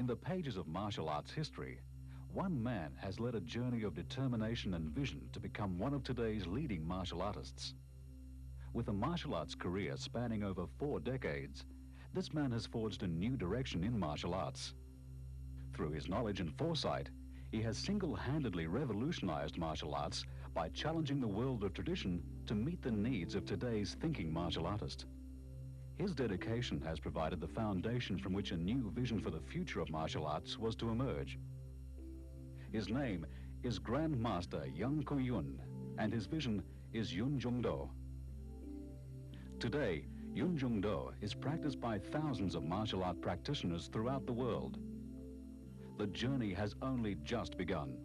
In the pages of martial arts history, one man has led a journey of determination and vision to become one of today's leading martial artists. With a martial arts career spanning over 4 decades, this man has forged a new direction in martial arts. Through his knowledge and foresight, he has single-handedly revolutionized martial arts by challenging the world of tradition to meet the needs of today's thinking martial artist. His dedication has provided the foundation from which a new vision for the future of martial arts was to emerge. His name is Grandmaster Young Ku Yun, and his vision is Yun Jung Do. Today, Yun Jung Do is practiced by thousands of martial art practitioners throughout the world. The journey has only just begun.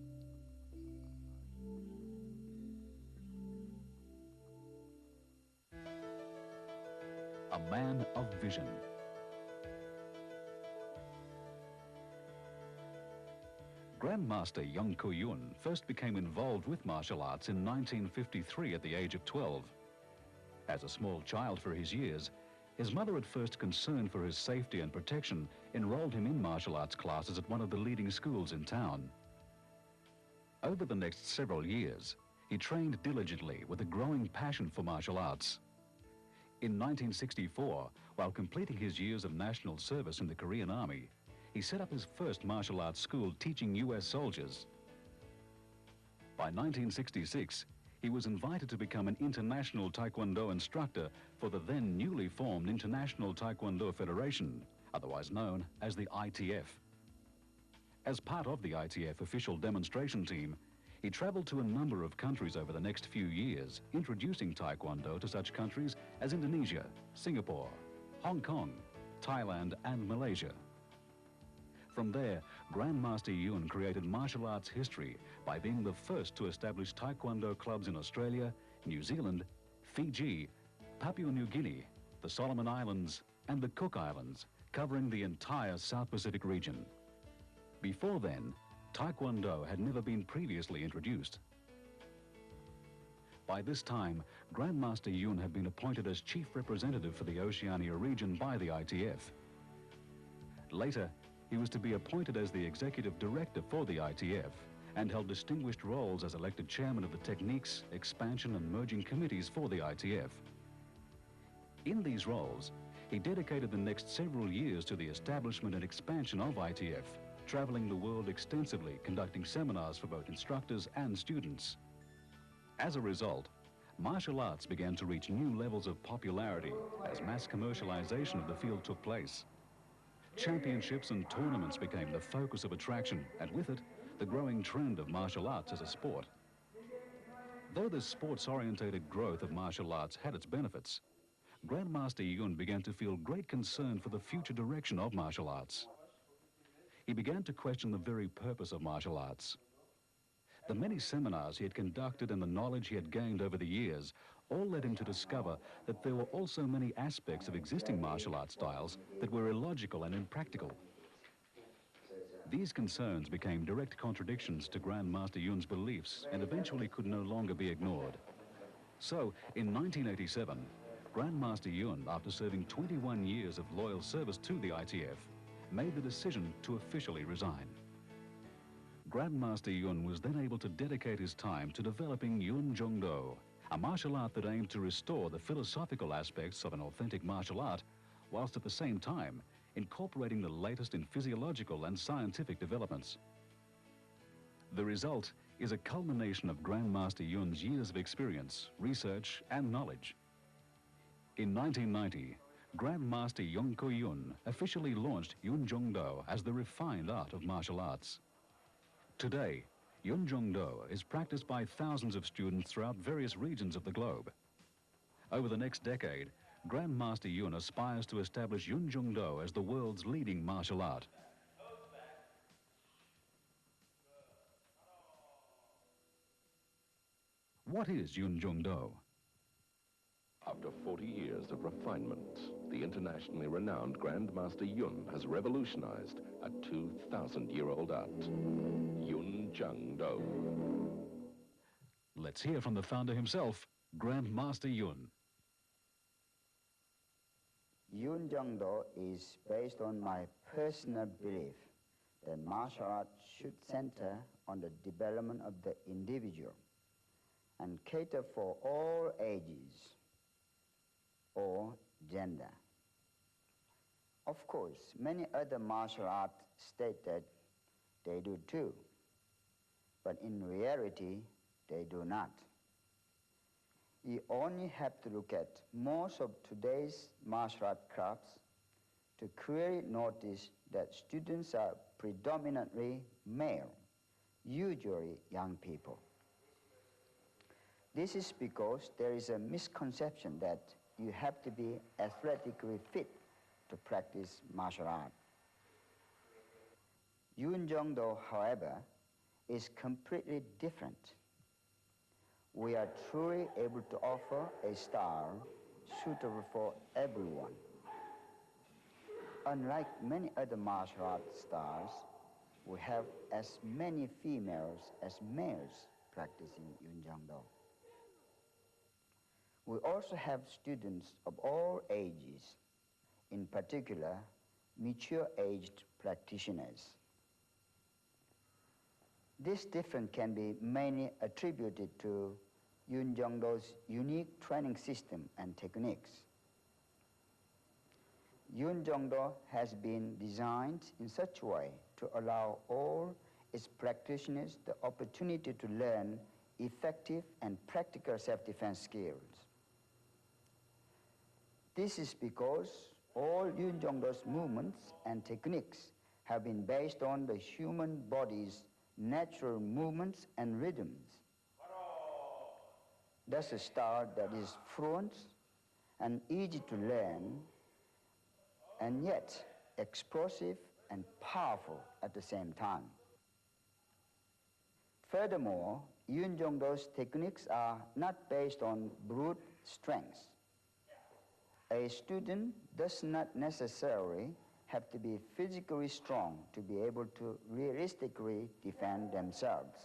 A man of vision. Grandmaster Young Ku Yun first became involved with martial arts in 1953 at the age of 12. As a small child for his years, his mother, at first concerned for his safety and protection, enrolled him in martial arts classes at one of the leading schools in town. Over the next several years, he trained diligently with a growing passion for martial arts. In 1964, while completing his years of national service in the Korean Army, he set up his first martial arts school teaching U.S. soldiers. By 1966, he was invited to become an International Taekwondo instructor for the then newly formed International Taekwondo Federation, otherwise known as the ITF. As part of the ITF official demonstration team, he traveled to a number of countries over the next few years, introducing Taekwondo to such countries as Indonesia, Singapore, Hong Kong, Thailand, and Malaysia. From there, Grandmaster Yun created martial arts history by being the first to establish Taekwondo clubs in Australia, New Zealand, Fiji, Papua New Guinea, the Solomon Islands, and the Cook Islands, covering the entire South Pacific region. Before then, Taekwondo had never been previously introduced. By this time, Grandmaster Yun had been appointed as chief representative for the Oceania region by the ITF. Later, he was to be appointed as the executive director for the ITF and held distinguished roles as elected chairman of the techniques, expansion, and merging committees for the ITF. In these roles, he dedicated the next several years to the establishment and expansion of ITF, traveling the world extensively, conducting seminars for both instructors and students. As a result, martial arts began to reach new levels of popularity as mass commercialization of the field took place. Championships and tournaments became the focus of attraction, and with it, the growing trend of martial arts as a sport. Though the sports-orientated growth of martial arts had its benefits, Grandmaster Yun began to feel great concern for the future direction of martial arts. He began to question the very purpose of martial arts. The many seminars he had conducted and the knowledge he had gained over the years all led him to discover that there were also many aspects of existing martial art styles that were illogical and impractical. These concerns became direct contradictions to Grandmaster Yun's beliefs and eventually could no longer be ignored. So, in 1987, Grandmaster Yun, after serving 21 years of loyal service to the ITF, made the decision to officially resign. Grandmaster Yun was then able to dedicate his time to developing Yun Jung Do, a martial art that aimed to restore the philosophical aspects of an authentic martial art, whilst at the same time incorporating the latest in physiological and scientific developments. The result is a culmination of Grandmaster Yun's years of experience, research, and knowledge. In 1990, Grandmaster Young Ku Yun officially launched Yun Jung Do as the refined art of martial arts. Today, Yun Jung Do is practiced by thousands of students throughout various regions of the globe. Over the next decade, Grandmaster Yun aspires to establish Yun Jung Do as the world's leading martial art. What is Yun Jung Do? After 40 years of refinement, the internationally renowned Grandmaster Yun has revolutionized a 2,000-year-old art, Yun Jung Do. Let's hear from the founder himself, Grandmaster Yun. Yun Jung Do is based on my personal belief that martial arts should center on the development of the individual and cater for all ages or gender. Of course, many other martial arts state that they do too, but in reality, they do not. You only have to look at most of today's martial art clubs to clearly notice that students are predominantly male, usually young people. This is because there is a misconception that you have to be athletically fit to practice martial art. Yun Jung Do, however, is completely different. We are truly able to offer a style suitable for everyone. Unlike many other martial arts styles, we have as many females as males practicing Yun Jung Do. We also have students of all ages, in particular, mature-aged practitioners. This difference can be mainly attributed to Yun Jung Do's unique training system and techniques. Yun Jung Do has been designed in such a way to allow all its practitioners the opportunity to learn effective and practical self-defense skills. This is because all Yun Jung Do's movements and techniques have been based on the human body's natural movements and rhythms. That's a style that is fluent and easy to learn, and yet explosive and powerful at the same time. Furthermore, Yun Jung Do's techniques are not based on brute strength. A student does not necessarily have to be physically strong to be able to realistically defend themselves.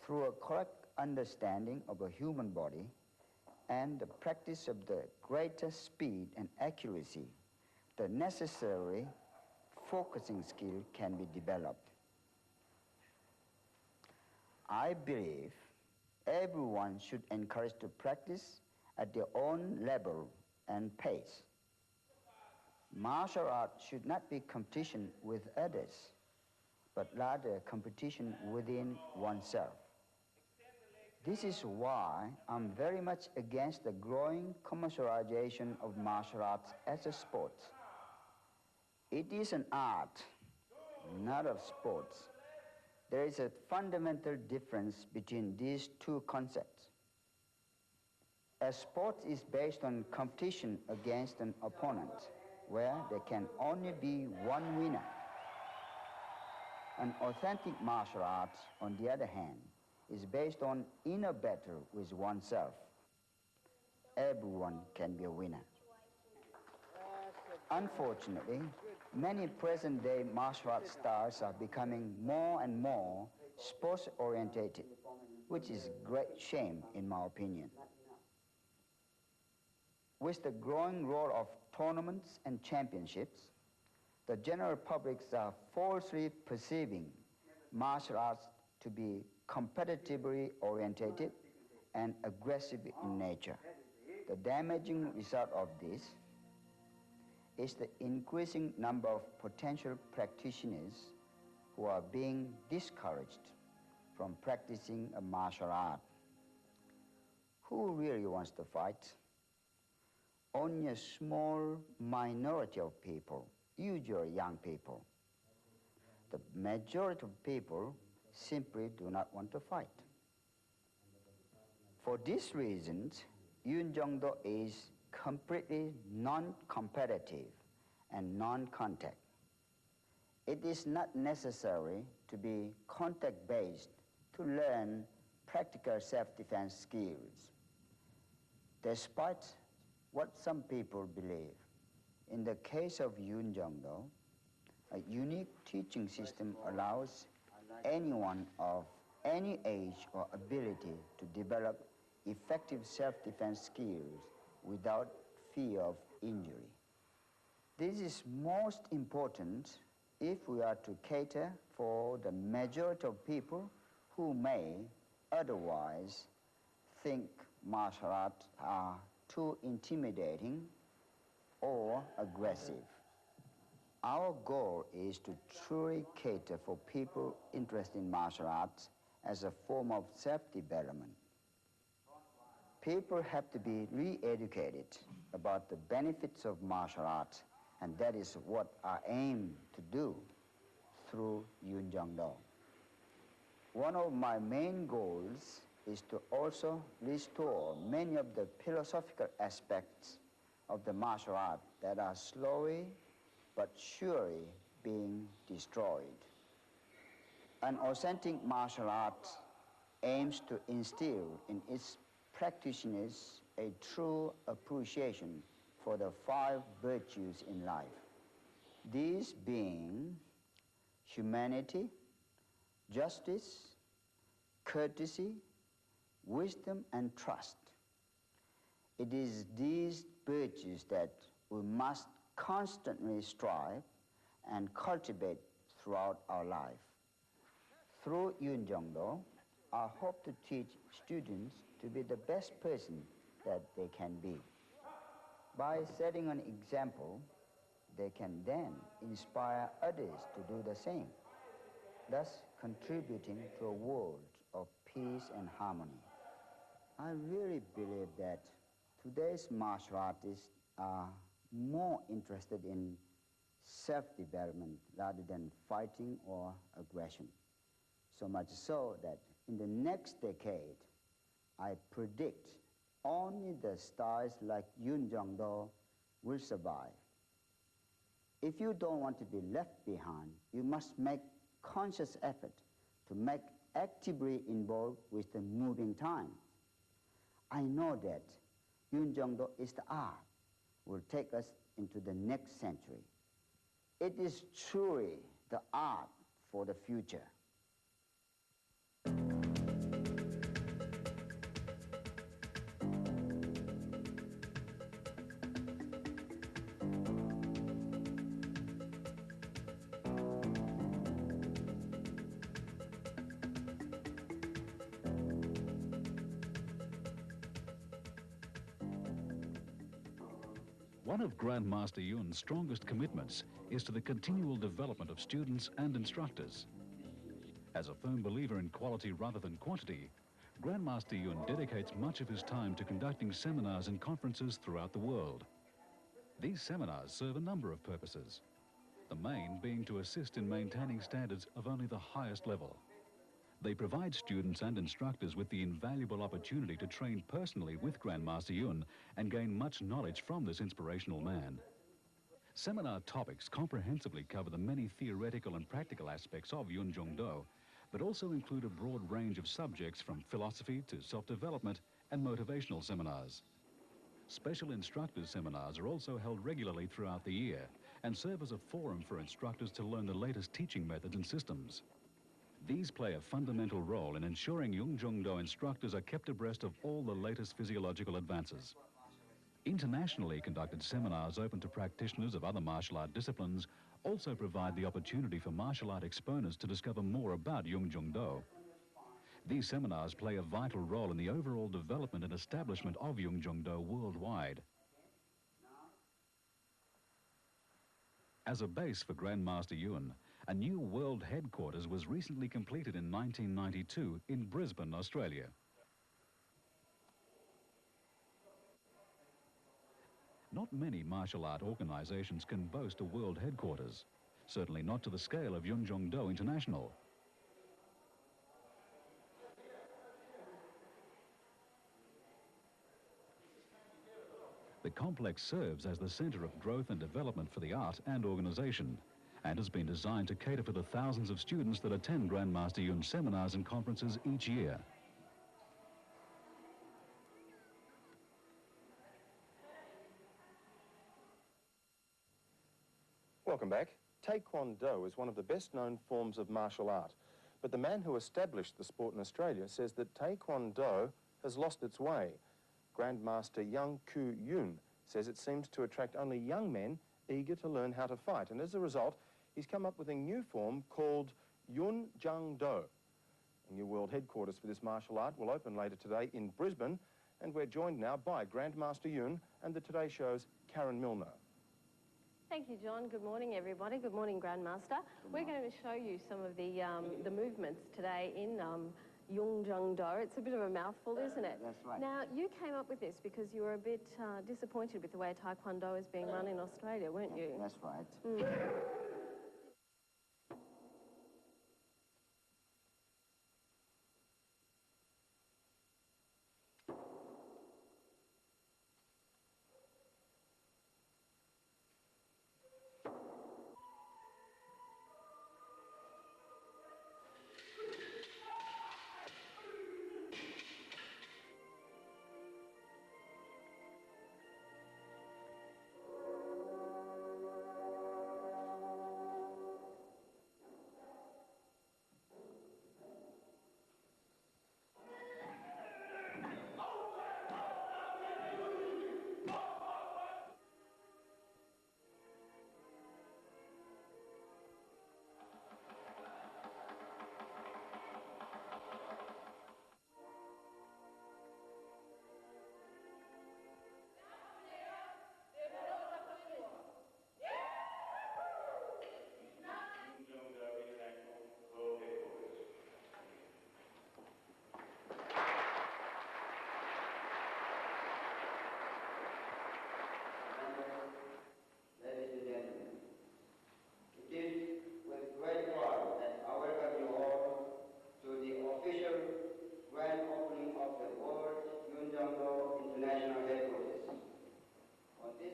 Through a correct understanding of a human body and the practice of the greater speed and accuracy, the necessary focusing skill can be developed. I believe everyone should encourage to practice at their own level and pace. Martial art should not be competition with others, but rather competition within oneself. This is why I'm very much against the growing commercialization of martial arts as a sport. It is an art, not a sport. There is a fundamental difference between these two concepts. A sport is based on competition against an opponent, where there can only be one winner. An authentic martial art, on the other hand, is based on inner battle with oneself. Everyone can be a winner. Unfortunately, many present-day martial arts styles are becoming more and more sports-orientated, which is a great shame in my opinion. With the growing role of tournaments and championships, the general publics are falsely perceiving martial arts to be competitively orientated and aggressive in nature. The damaging result of this is the increasing number of potential practitioners who are being discouraged from practicing a martial art. Who really wants to fight? Only a small minority of people, usually young people. The majority of people simply do not want to fight. For these reasons, Yun Jung Do is completely non-competitive and non-contact. It is not necessary to be contact-based to learn practical self-defense skills. Despite what some people believe, in the case of Yun Jung Do, a unique teaching system allows anyone of any age or ability to develop effective self-defense skills without fear of injury. This is most important if we are to cater for the majority of people who may otherwise think martial arts are too intimidating or aggressive. Our goal is to truly cater for people interested in martial arts as a form of self-development. People have to be re-educated about the benefits of martial arts, and that is what I aim to do through Yun Jung Do. One of my main goals is to also restore many of the philosophical aspects of the martial art that are slowly but surely being destroyed. An authentic martial art aims to instill in its practitioners a true appreciation for the 5 virtues in life. These being humanity, justice, courtesy, wisdom, and trust. It is these virtues that we must constantly strive and cultivate throughout our life. Through Yun Jung Do, I hope to teach students to be the best person that they can be. By setting an example, they can then inspire others to do the same, thus contributing to a world of peace and harmony. I really believe that today's martial artists are more interested in self-development rather than fighting or aggression. So much so that in the next decade, I predict only the styles like Yun Jung Do will survive. If you don't want to be left behind, you must make conscious effort to make actively involved with the moving time. I know that Yun Jung Do is the art will take us into the next century. It is truly the art for the future. One of Grandmaster Yun's strongest commitments is to the continual development of students and instructors. As a firm believer in quality rather than quantity, Grandmaster Yun dedicates much of his time to conducting seminars and conferences throughout the world. These seminars serve a number of purposes, the main being to assist in maintaining standards of only the highest level. They provide students and instructors with the invaluable opportunity to train personally with Grandmaster Yun and gain much knowledge from this inspirational man. Seminar topics comprehensively cover the many theoretical and practical aspects of Yun Jung Do, but also include a broad range of subjects from philosophy to self-development and motivational seminars. Special instructors seminars are also held regularly throughout the year and serve as a forum for instructors to learn the latest teaching methods and systems. These play a fundamental role in ensuring Yun Jung Do instructors are kept abreast of all the latest physiological advances. Internationally conducted seminars open to practitioners of other martial art disciplines also provide the opportunity for martial art exponents to discover more about Yun Jung Do. These seminars play a vital role in the overall development and establishment of Yun Jung Do worldwide. As a base for Grandmaster Yun, a new world headquarters was recently completed in 1992 in Brisbane, Australia. Not many martial art organizations can boast a world headquarters, certainly not to the scale of Yun Jung Do International. The complex serves as the center of growth and development for the art and organization, and has been designed to cater for the thousands of students that attend Grandmaster Yun seminars and conferences each year. Welcome back. Taekwondo is one of the best-known forms of martial art, but the man who established the sport in Australia says that Taekwondo has lost its way. Grandmaster Young Ku Yun says it seems to attract only young men eager to learn how to fight, and as a result, he's come up with a new form called Yun Jung Do. A new world headquarters for this martial art will open later today in Brisbane, and we're joined now by Grandmaster Yun and the Today Show's Karen Milner. Thank you, John. Good morning, everybody. Good morning, Grandmaster. We're going to show you some of the movements today in Yun Jung Do. It's a bit of a mouthful, isn't it? That's right. Now, you came up with this because you were a bit disappointed with the way Taekwondo is being run in Australia, weren't you? That's right. Grand opening of the World Yun Jung Do International Headquarters. On this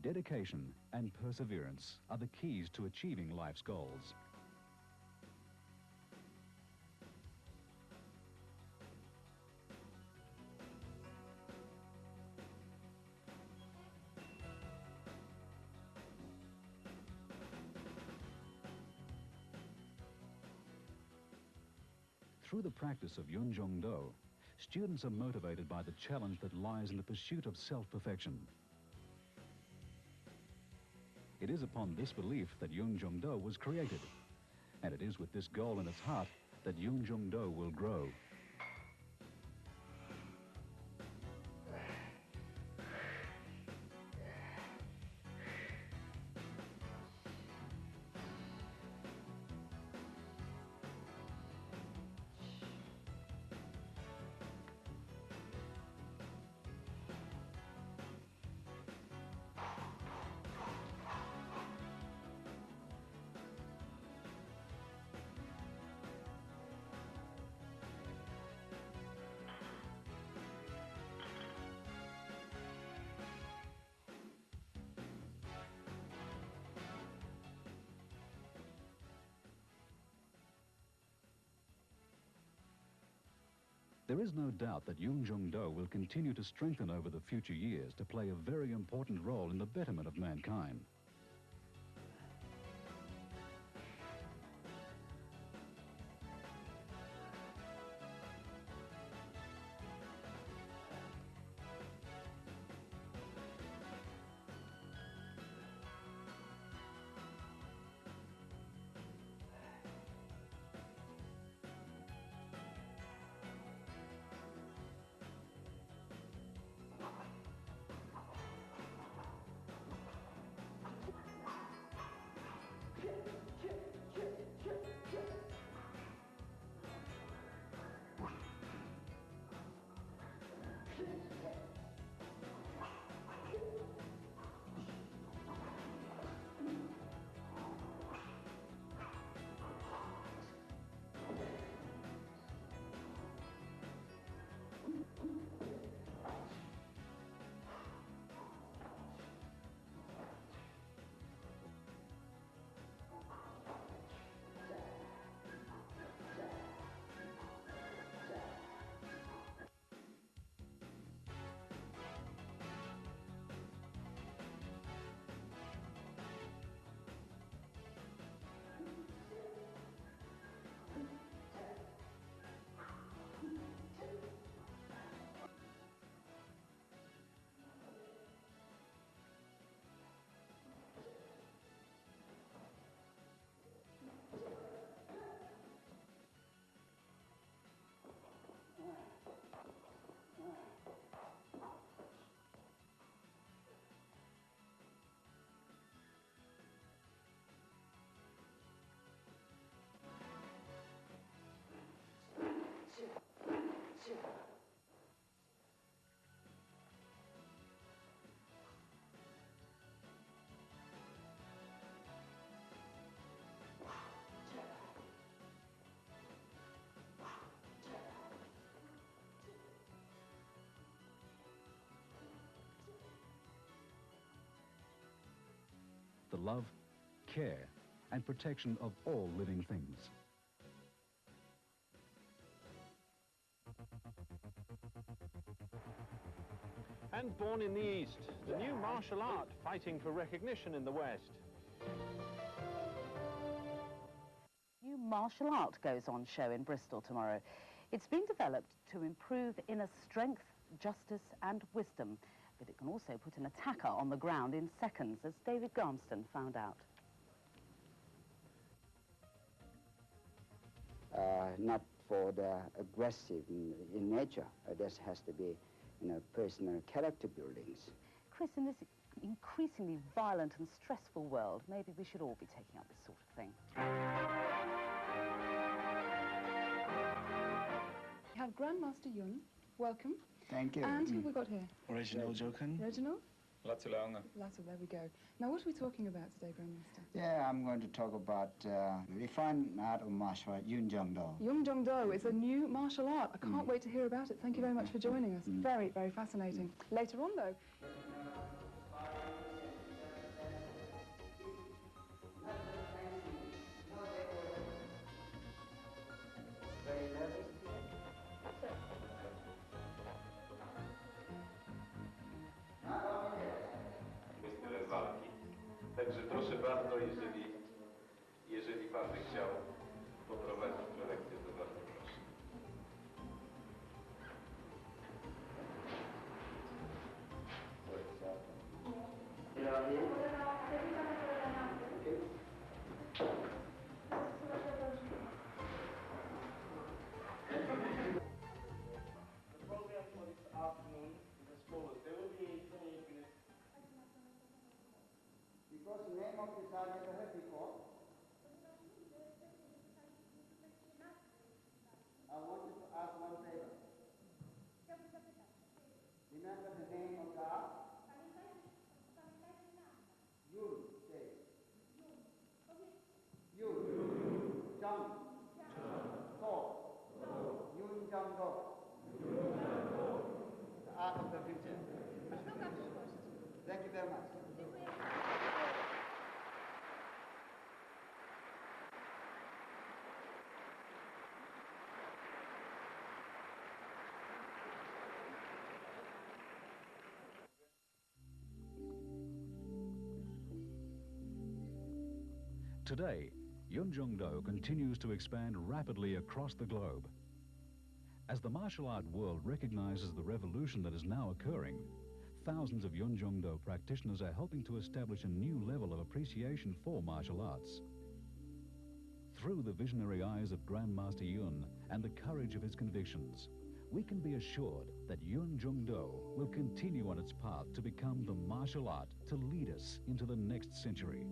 Dedication and perseverance are the keys to achieving life's goals. Through the practice of Yun Jung Do, students are motivated by the challenge that lies in the pursuit of self-perfection. It is upon this belief that Yun Jung Do was created, and it is with this goal in its heart that Yun Jung Do will grow. There is no doubt that Yun Jung Do will continue to strengthen over the future years to play a very important role in the betterment of mankind. love, care, and protection of all living things. And born in the East, the new martial art fighting for recognition in the West. New martial art goes on show in Bristol tomorrow. It's been developed to improve inner strength, justice and wisdom, but it can also put an attacker on the ground in seconds, as David Garmston found out. Not for the aggressive in nature. This has to be, personal character buildings. Chris, in this increasingly violent and stressful world, maybe we should all be taking up this sort of thing. We have Grandmaster Yun. Welcome. Thank you. And who have we got here? Reginald Joken. Reginald? Latte Lange. Latte, there we go. Now, what are we talking about today, Grandmaster? Yeah, I'm going to talk about refined art of martial art, Yun Jung Do. Yun Jung Do is a new martial art. I can't wait to hear about it. Thank you very much for joining us. Very, very fascinating. Later on, though. Także proszę bardzo, jeżeli pan by chciał poprowadzić prelekcję, to bardzo proszę. The program for this afternoon is as follows. There will be 28 minutes. Because the name of this I never heard before. I wanted to ask one favor. Remember the name of God? Yun, say. Yun. Jung. Do. Yun Jung Do. The art of the future. Thank you very much. Today, Yun Jung Do continues to expand rapidly across the globe. As the martial art world recognizes the revolution that is now occurring, thousands of Yun Jung Do practitioners are helping to establish a new level of appreciation for martial arts. Through the visionary eyes of Grandmaster Yun and the courage of his convictions, we can be assured that Yun Jung Do will continue on its path to become the martial art to lead us into the next century.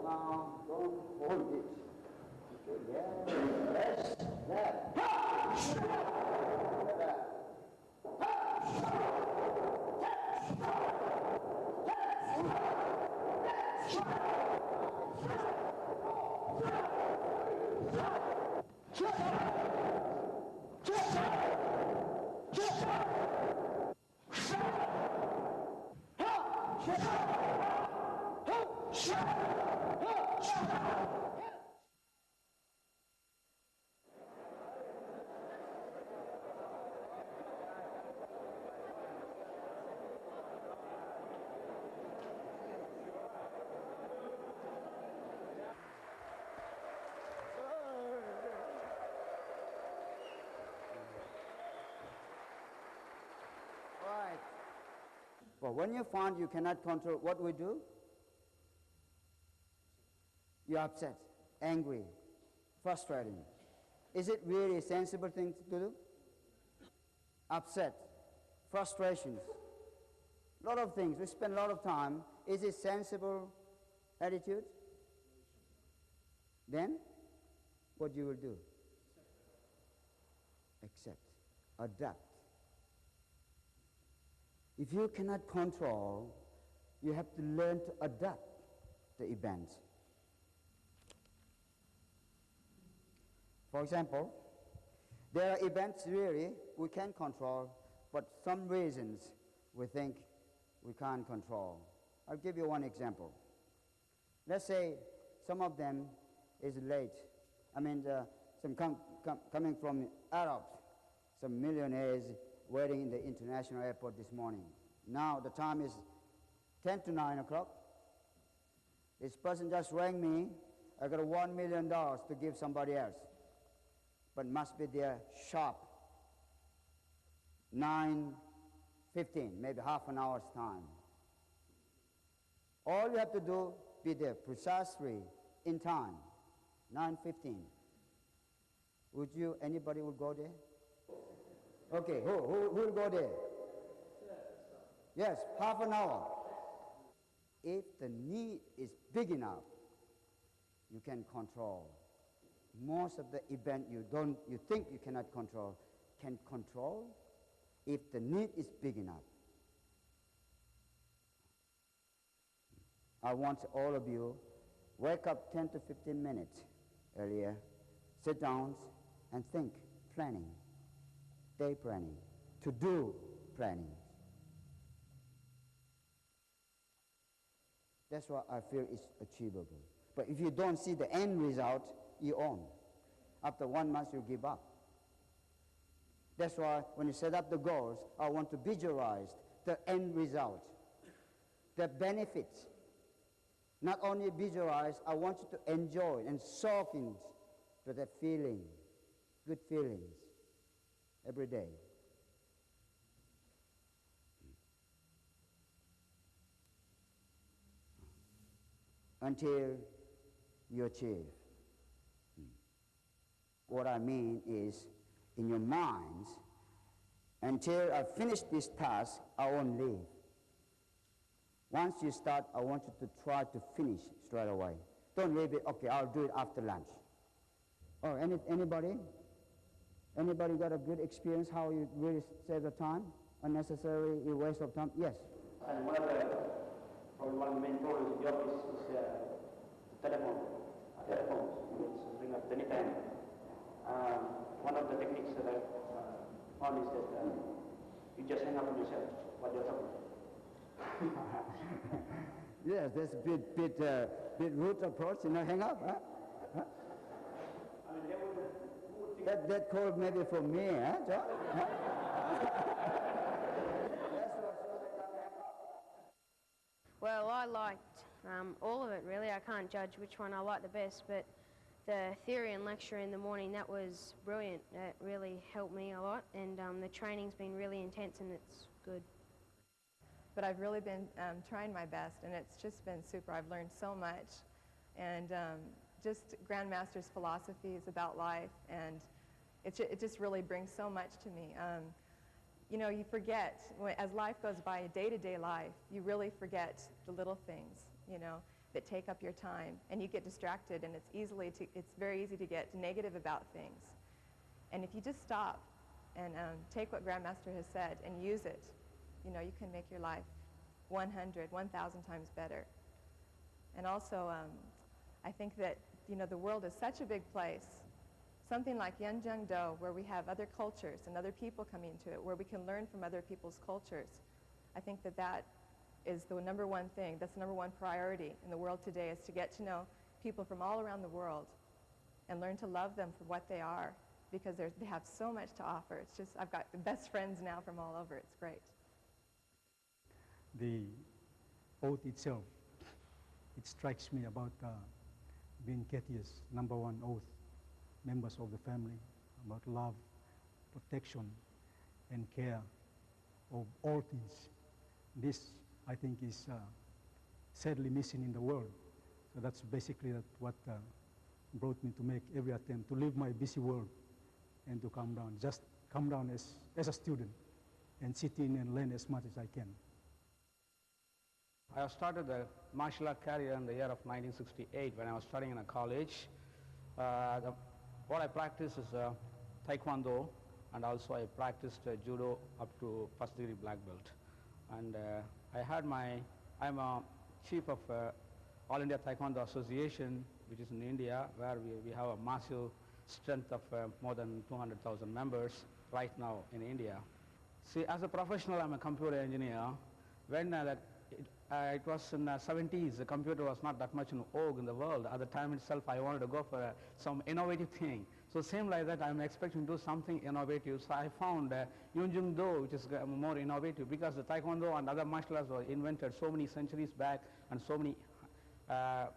Now, don't hold it. Okay, yeah, rest that. Right. But when you find you cannot control, what we do? You're upset, angry, frustrating. Is it really a sensible thing to do? Upset, frustrations, a lot of things. We spend a lot of time. Is it sensible attitude? Then, what you will do? Accept, adapt. If you cannot control, you have to learn to adapt the events. For example, there are events really we can control, but some reasons we think we can't control. I'll give you one example. Let's say some of them is late. I mean, some coming from Arabs, some millionaires waiting in the international airport this morning. Now the time is 10 to 9 o'clock. This person just rang me. I got $1 million to give somebody else, but must be there sharp 9:15, maybe half an hour's time. All you have to do, be there precisely in time, 9:15. Would you, anybody will go there? Okay, who will go there? Yes, half an hour. If the need is big enough, you can control. Most of the event you think you cannot control, can control if the need is big enough. I want all of you wake up 10 to 15 minutes earlier, sit down and think, planning, day planning, to-do planning. That's what I feel is achievable. But if you don't see the end result, you own. After 1 month, you give up. That's why when you set up the goals, I want to visualize the end result, the benefits. Not only visualize, I want you to enjoy and soak into that feeling, good feelings, every day. Until you achieve. What I mean is, in your minds, until I finish this task, I won't leave. Once you start, I want you to try to finish straight away. Don't leave it, okay, I'll do it after lunch. Oh, anybody? Anybody got a good experience how you really save the time? Unnecessary waste of time? Yes. And one of the main problems in the office is the telephone. Telephones, it's ring up anytime. One of the techniques that I found is that you just hang up on yourself while you're talking. Yes, that's a bit rude approach, hang up, huh? I mean, they would That called maybe for me, huh, John? Huh? Well, I liked all of it, really. I can't judge which one I liked the best, but the theory and lecture in the morning, that was brilliant. It really helped me a lot, and the training's been really intense, and it's good. But I've really been trying my best, and it's just been super. I've learned so much, and just Grandmaster's philosophy is about life, and it just really brings so much to me. You know, you forget, as life goes by, day-to-day life, you really forget the little things, you know, that take up your time, and you get distracted, and it's very easy to get negative about things. And if you just stop and take what Grandmaster has said and use it, you know, you can make your life 100, 1,000 times better. And also, I think that, you know, the world is such a big place. Something like Yun Jung Do, where we have other cultures and other people coming into it, where we can learn from other people's cultures. I think that that is the number one thing, that's the number one priority in the world today, is to get to know people from all around the world and learn to love them for what they are, because they have so much to offer. It's just, I've got the best friends now from all over. It's great. The oath itself, it strikes me about being courteous, number one oath, members of the family, about love, protection, and care of all things. This, I think, is sadly missing in the world. So that's basically what brought me to make every attempt to leave my busy world and to come down, just come down as a student and sit in and learn as much as I can. I started the martial art career in the year of 1968 when I was studying in a college. What I practiced is Taekwondo, and also I practiced Judo up to first degree black belt. And I'm a chief of All India Taekwondo Association, which is in India, where we have a massive strength of more than 200,000 members right now in India. See, as a professional, I'm a computer engineer. When it was in the 70s, the computer was not that much in vogue in the world. At the time itself, I wanted to go for some innovative thing. So same like that, I'm expecting to do something innovative. So I found Yun Jung Do, which is more innovative, because the Taekwondo and other martial arts were invented so many centuries back and so many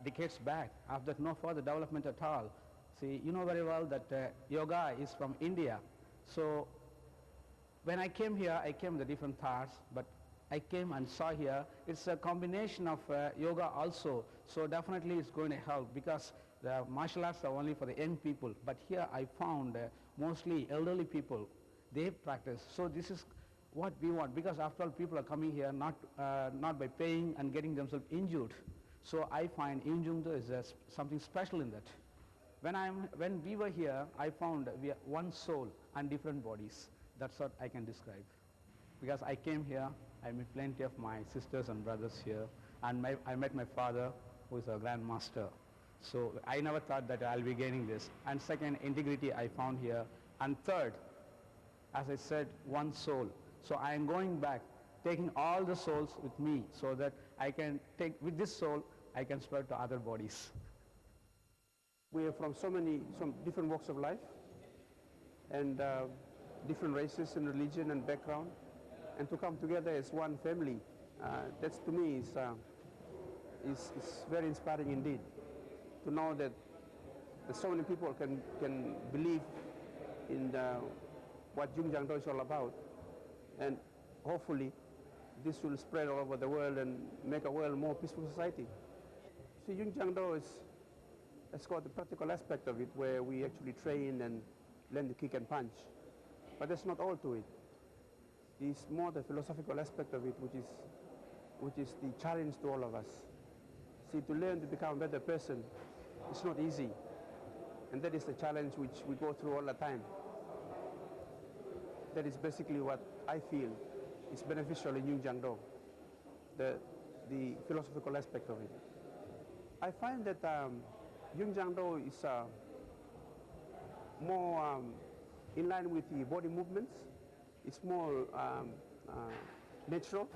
decades back. After that, no further development at all. See, you know very well that yoga is from India. So when I came here, I came with different thoughts, but I came and saw here, it's a combination of yoga also. So definitely it's going to help, because the martial arts are only for the young people. But here I found mostly elderly people, they practice. So this is what we want, because after all, people are coming here not by paying and getting themselves injured. So I find Yun Jung Do is something special in that. When we were here, I found we are one soul and different bodies. That's what I can describe. Because I came here, I met plenty of my sisters and brothers here, and I met my father, who is a grandmaster. So I never thought that I'll be gaining this. And second, integrity I found here. And third, as I said, one soul. So I am going back, taking all the souls with me, so that I can take, with this soul, I can spread to other bodies. We are from some different walks of life, and different races and religion and background, and to come together as one family, that's to me is very inspiring indeed. To know that so many people can believe in what Yun Jung Do is all about, and hopefully this will spread all over the world and make a world more peaceful society. See, Yun Jung Do has got the practical aspect of it, where we actually train and learn to kick and punch. But that's not all to it. It's more the philosophical aspect of it, which is the challenge to all of us. See, to learn to become a better person, it's not easy. And that is the challenge which we go through all the time. That is basically what I feel is beneficial in Yun Jung Do, the philosophical aspect of it. I find that Yun Jung Do is more in line with the body movements. It's more natural,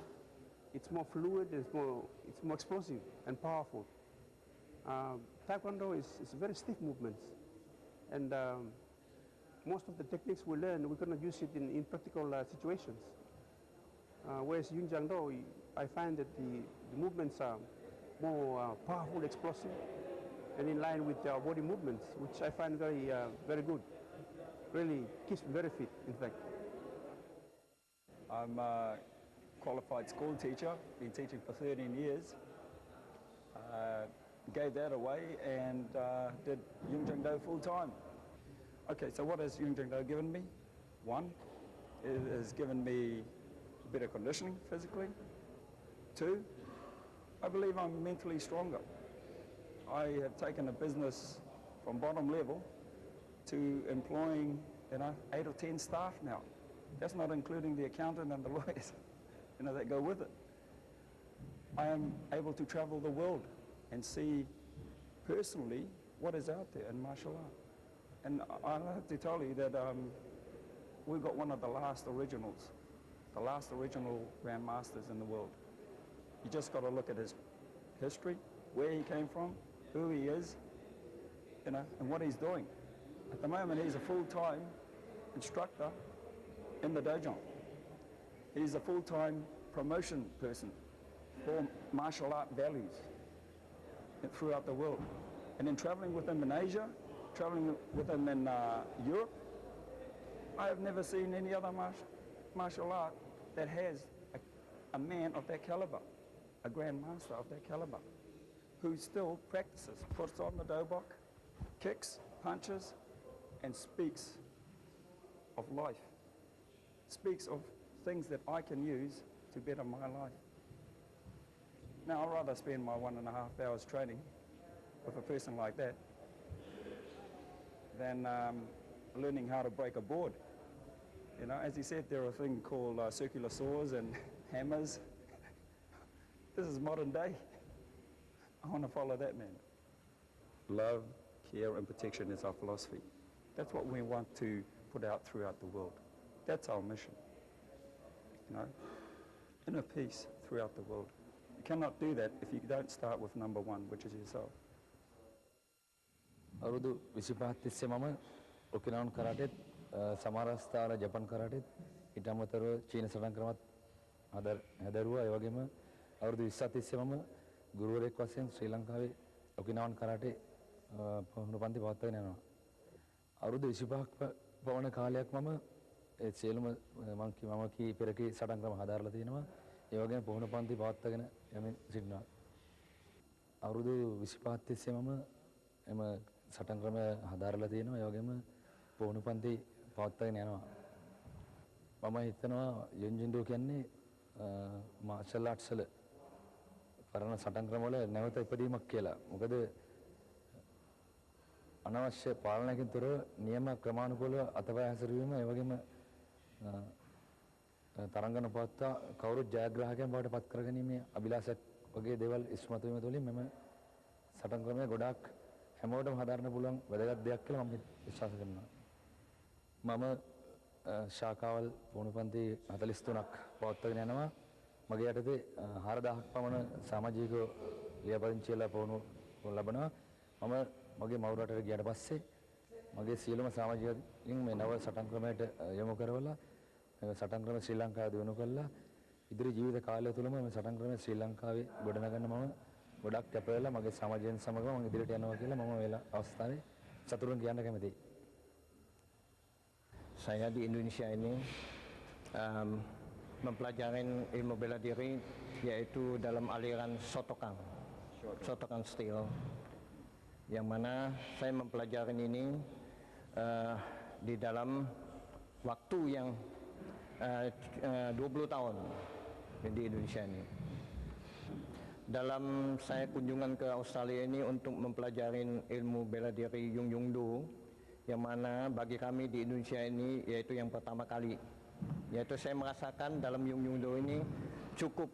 it's more fluid, it's more explosive and powerful. Taekwondo is very stiff movements, and most of the techniques we learn, we're going to use it in practical situations. Whereas Yun Jung Do, I find that the movements are more powerful, explosive, and in line with our body movements, which I find very, very good. Really keeps me very fit, in fact. I'm a qualified school teacher, been teaching for 13 years. gave that away and did Yun Jung Do full time. Okay, so what has Yun Jung Do given me? One, it has given me better conditioning physically. Two, I believe I'm mentally stronger. I have taken a business from bottom level to employing 8 or 10 staff now. That's not including the accountant and the lawyers that go with it. I am able to travel the world and see personally what is out there in martial art. And I have to tell you that we've got one of the last original Grandmasters in the world. You just got to look at his history, where he came from, who he is, and what he's doing. At the moment, he's a full-time instructor in the dojo. He's a full-time promotion person for martial art values throughout the world. And then traveling with him in Asia, traveling with him in Europe, I have never seen any other martial art that has a man of that caliber, a grandmaster of that caliber, who still practices, puts on the dobok, kicks, punches, and speaks of life, speaks of things that I can use to better my life. Now, I'd rather spend my 1.5 hours training with a person like that than learning how to break a board. As he said, there are things called circular saws and hammers. This is modern day. I want to follow that man. Love, care, and protection is our philosophy. That's what we want to put out throughout the world. That's our mission. Inner peace throughout the world. You cannot do that if you don't start with number one, which is yourself. අවුරුදු 25 තිස්සේ මම ඔකිනාවන් කරාටෙත් සමහර අවස්ථාවල ජපන් කරාටෙත් ඊට අමතරව චීන සටන් ක්‍රමත් හැදරුවා. ඒ වගේම අවුරුදු 20 තිස්සේ මම ගුරුවරයෙක් වශයෙන් ශ්‍රී ලංකාවේ ඔකිනාවන් කරාටේ පුහුණු පන්ති පවත්වාගෙන යනවා. අවුරුදු 25ක් පවන කාලයක් මම ඒ සියලුම මම කී පෙරකී සටන් ක්‍රම හදාarලා තියෙනවා. ඒ වගේම පුහුණු පන්ති පවත්වාගෙන යමින් සිටිනවා. අවුරුදු 25 තිස්සේ මම එම සටන් ක්‍රම හදාarලා තියෙනවා. ඒ වගේම පුහුණු පන්ති පවත්වාගෙන යනවා. මම හිතනවා යුන් ජුන් ඩෝ කියන්නේ මාර්ෂල් ආර්ට්ස් වල පරණ සටන් ක්‍රම වල නැවත ඉපදීමක් කියලා. මොකද අනවශ්‍ය පාලනයකින් තොරව නියම ක්‍රමානුකූලව අතපය හැසිරවීම, ඒ වගේම තරංගන පවත්වා කවුරුත් ජයග්‍රාහකයන් බවට පත් කරගැනීමේ අභිලාෂයක් වගේ දේවල් ඉස්මතු වීම තුළින් මෙම සටන් ක්‍රමය ගොඩාක් හැමෝටම හදාරන්න පුළුවන් වැදගත් දෙයක් කියලා මම විශ්වාස කරනවා. මම ශාඛාවල් පුහුණු පන්ති 43ක් පවත්වාගෙන යනවා. මගේ යටතේ 4000ක් පමණ සමාජිකයෝ ලියාපදිංචි වෙලා පුහුණු ලබනවා. මම මගේ මව් රටට ගියාට පස්සේ මගේ සියලුම සමාජිකයන් මේ නව සටන් ක්‍රමයට යොමු කරවලා මේ සටන් ක්‍රම ශ්‍රී ලංකාවේ දියුණු කළා. ඉදිරි ජීවිත කාලය තුළම මේ සටන් ක්‍රමය ශ්‍රී ලංකාවේ ගොඩනගන්න මම ගොඩක් කැප වෙලා මගේ සමාජයෙන් සමග මම ඉදිරියට යනවා කියලා මම මේ අවස්ථාවේ සතුටින් කියන්න කැමතියි. Saya di Indonesia ini mempelajari ilmu bela diri yaitu dalam aliran Shotokan style, yang mana saya mempelajari ini di dalam waktu yang 20 tahun di Indonesia ini. Dalam saya kunjungan ke Australia ini untuk mempelajari ilmu bela diri Yun Jung Do, yang mana bagi kami di Indonesia ini yaitu yang pertama kali, yaitu saya merasakan dalam Yun Jung Do ini cukup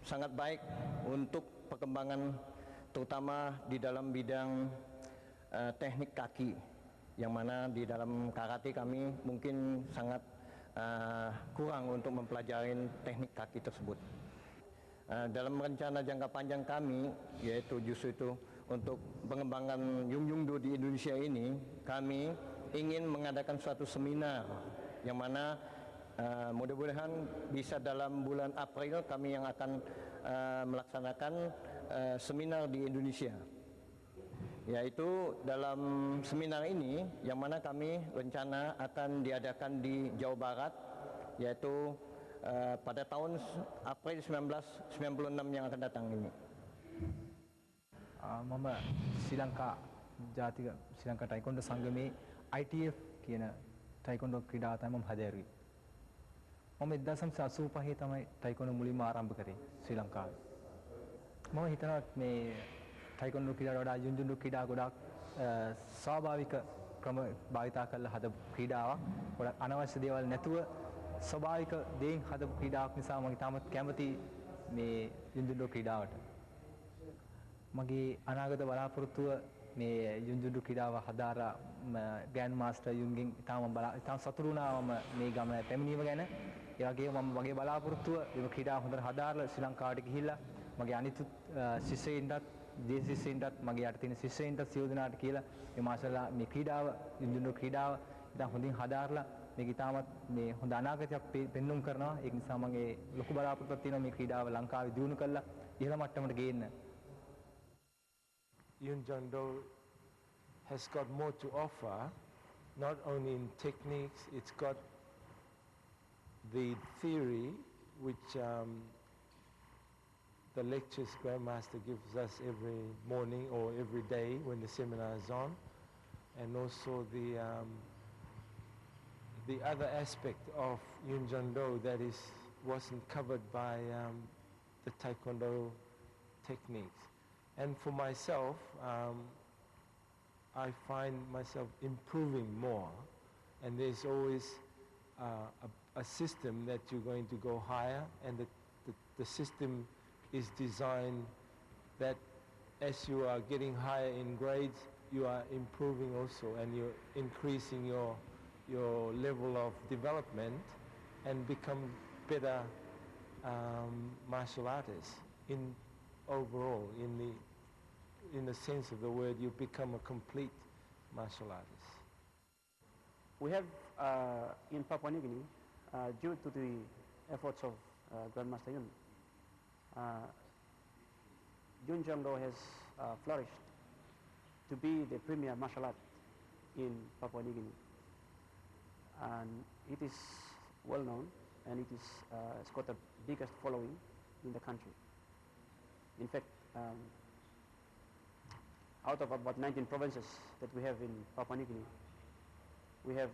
sangat baik untuk perkembangan terutama di dalam bidang teknik kaki, yang mana di dalam karate kami mungkin sangat kurang untuk mempelajari teknik kaki tersebut. Dalam rencana jangka panjang kami, yaitu justru itu untuk pengembangan Yun Jung Do di Indonesia ini, kami ingin mengadakan suatu seminar yang mana mudah-mudahan bisa dalam bulan April kami yang akan melaksanakan seminar di Indonesia. Yaitu dalam seminar ini yang mana kami rencana akan diadakan di Jawa Barat, yaitu pada tahun April 1996 yang akan datang ini. මම ශ්‍රී Lanka ටයිකොන්ඩෝ සංගමේ ITF කියන ටයිකොන්ඩෝ ක්‍රීඩාව තමයි මම හැදෑරුවේ. මම 1985 තමයි ටයිකොන්ඩෝ මුලින්ම ආරම්භ කරේ ශ්‍රී ලංකාවේ. මම හිතනවා මේ ටයිකොන්ඩෝ ක්‍රීඩාවට වඩා යුන් ජුන් ඩෝ ක්‍රීඩාව ගොඩාක් ස්වාභාවික ක්‍රම භාවිතා කරලා හදපු ක්‍රීඩාවක්. ගොඩක් අනවශ්‍ය දේවල් නැතුව ස්වභාවික දේන් හදපු ක්‍රීඩාවක් නිසා මම තාමත් කැමති මේ යුන් ජුන් ඩෝ ක්‍රීඩාවට. මගේ අනාගත බලාපොරොත්තුව මේ යුන් ජුන් ඩෝ ක්‍රීඩාව හදාරා ග්‍රෑන්ඩ් මාස්ටර් යුන්ගෙන් ඉතාම සතුටු වුණා මම මේ ගම පැමිණීම ගැන. ඒ වගේම මම මගේ බලාපොරොත්තුව මේ ක්‍රීඩාව හොඳට හදාරලා ශ්‍රී ලංකාවට ගිහිල්ලා මගේ අනිත් ශිෂ්‍යයින්ටත් දේශ ශිෂ්‍යයින්ටත් මගේ යට තියෙන ශිෂ්‍යයින්ටත් සියලු දෙනාට කියලා මේ මාෂල් මේ ක්‍රීඩාව යුන් ජුන් ඩෝ ක්‍රීඩාව ඉතාම හොඳින් හදාරලා මේක ඉතාමත් මේ හොඳ අනාගතයක් පෙන්눔 කරනවා. ඒක නිසා මගේ ලොකු බලාපොරොත්තුවක් තියෙනවා මේ ක්‍රීඩාව ලංකාවේ දියුණු කරලා ඉහළ මට්ටමට ගේන්න. Yun Jung Do has got more to offer, not only in techniques, it's got the theory which the lectures Grandmaster gives us every morning or every day when the seminar is on, and also the other aspect of Yun Jung Do that wasn't covered by the Taekwondo techniques. And for myself, I find myself improving more, and there's always a system that you're going to go higher, and the system is designed that as you are getting higher in grades, you are improving also, and you're increasing your level of development and become better martial artists overall, in the sense of the word, you become a complete martial artist. We have in Papua New Guinea, due to the efforts of Grandmaster Yun, Yun Jung Do has flourished to be the premier martial art in Papua New Guinea. And it is well known, and it's got the biggest following in the country. In fact, out of about 19 provinces that we have in Papua New Guinea, we have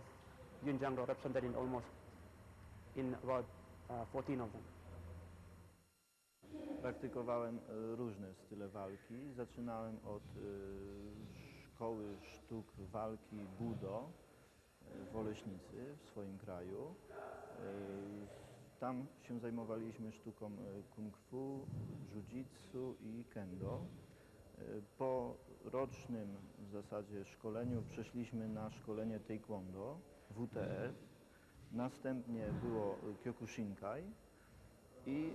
Yun Jung Do represented in about 14 of them. Praktykowałem różne style walki. Zaczynałem od szkoły sztuk walki budo w Oleśnicy, w swoim kraju. Tam się zajmowaliśmy sztuką kung fu, jiu-jitsu i kendo. Po rocznym w zasadzie szkoleniu przeszliśmy na szkolenie taekwondo, WTF. Następnie było Kyokushinkai i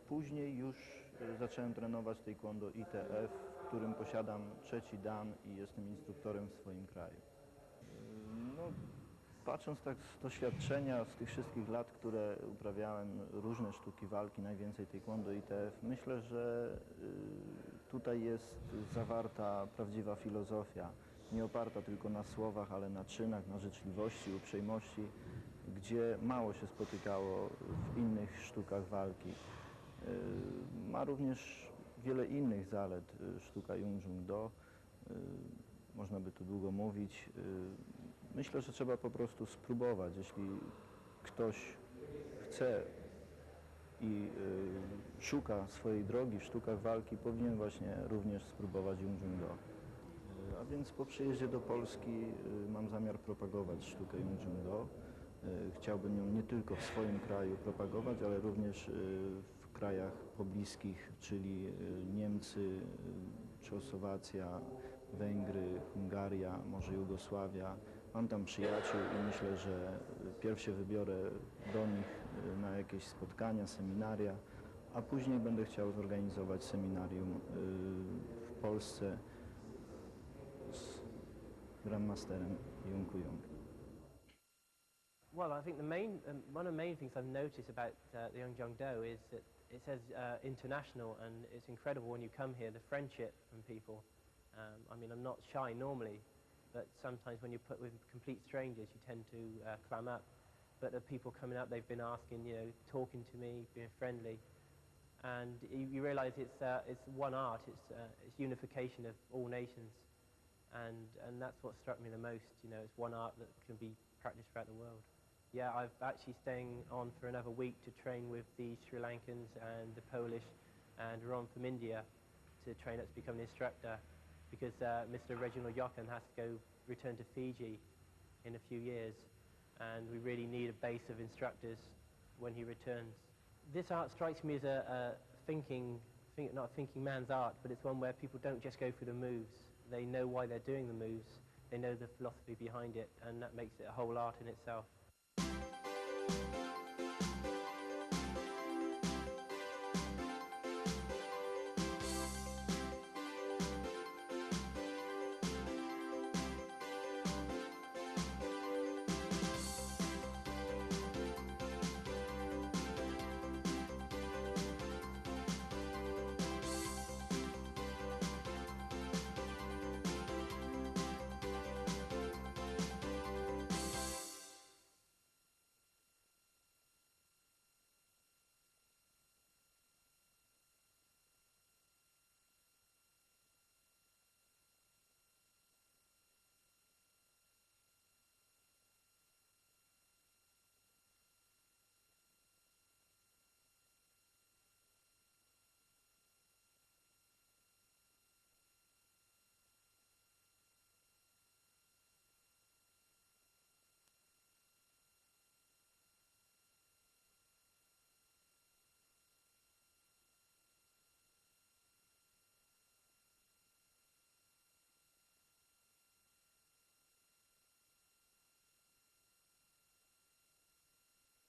później już zacząłem trenować taekwondo ITF, w którym posiadam 3. dan i jestem instruktorem w swoim kraju. No, patrząc tak z doświadczenia, z tych wszystkich lat, które uprawiałem różne sztuki walki, najwięcej taekwondo ITF, myślę, że tutaj jest zawarta prawdziwa filozofia, nie oparta tylko na słowach, ale na czynach, na życzliwości, uprzejmości, gdzie mało się spotykało w innych sztukach walki. Ma również wiele innych zalet sztuka Yun Jung Do, można by tu długo mówić. Myślę, że trzeba po prostu spróbować. Jeśli ktoś chce i szuka swojej drogi w sztukach walki, powinien właśnie również spróbować Yun Jung Do. A więc po przyjeździe do Polski mam zamiar propagować sztukę Yun Jung Do. Chciałbym ją nie tylko w swoim kraju propagować, ale również w krajach pobliskich, czyli Niemcy, Czechosłowacja, Węgry, Hungaria, może Jugosławia. Mam tam przyjaciół i myślę, że pierw się wybiorę do nich na jakieś spotkania, seminaria, a później będę chciał zorganizować seminarium w Polsce z Grandmasterem Young Ku Yun. Well, I think one of the main things I've noticed about the Yun Jung Do is that it says international, and it's incredible when you come here, the friendship from people. I mean, I'm not shy normally, but sometimes when you're put with complete strangers, you tend to clam up. But the people coming up, they've been asking, you know, talking to me, being friendly. And you realise it's one art, it's unification of all nations. And that's what struck me the most, you know, it's one art that can be practiced throughout the world. Yeah, I've actually staying on for another week to train with the Sri Lankans and the Polish and Ron from India to train up to become an instructor, because Mr. Reginald Yochen has to return to Fiji in a few years, and we really need a base of instructors when he returns. This art strikes me as not a thinking man's art, but it's one where people don't just go through the moves. They know why they're doing the moves, they know the philosophy behind it, and that makes it a whole art in itself.